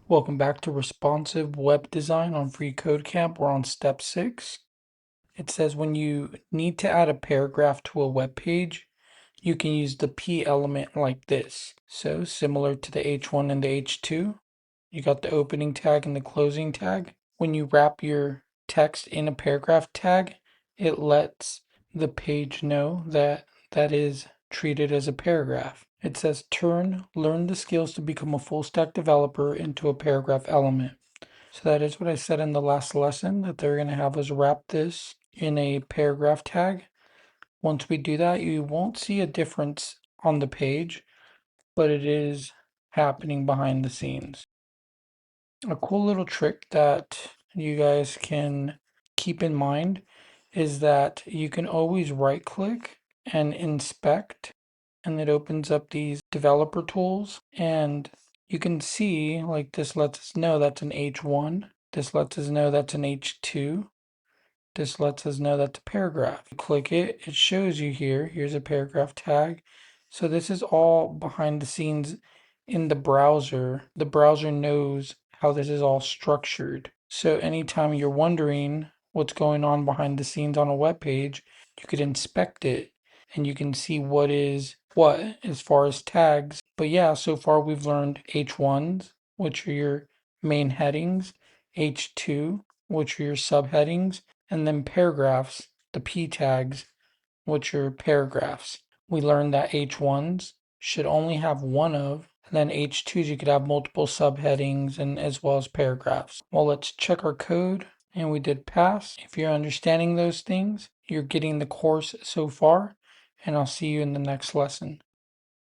Welcome back to responsive web design on freeCodeCamp. We're on step 6. It says when you need to add a paragraph to a web page, you can use the P element like this. So similar to the H1 and the H2, you got the opening tag and the closing tag. When you wrap your text in a paragraph tag, it lets the page know that that is treated as a paragraph. It says learn the skills to become a full stack developer into a paragraph element. So that is what I said in the last lesson, that they're going to have us wrap this in a paragraph tag. Once we do that, you won't see a difference on the page, but it is happening behind the scenes. A cool little trick that you guys can keep in mind is that you can always right click and inspect, and it opens up these developer tools, and you can see like this lets us know that's an H1, this lets us know that's an H2, this lets us know that's a paragraph. Click it, it shows you here's a paragraph tag. So this is all behind the scenes in the browser. The browser knows how this is all structured. So anytime you're wondering what's going on behind the scenes on a web page, you could inspect it and you can see what is what as far as tags. But yeah, so far we've learned H1s, which are your main headings, H2, which are your subheadings, and then paragraphs, the P tags, which are paragraphs. We learned that H1s should only have one of, and then H2s you could have multiple subheadings and as well as paragraphs. Well, let's check our code, and we did pass. If you're understanding those things, you're getting the course so far, and I'll see you in the next lesson.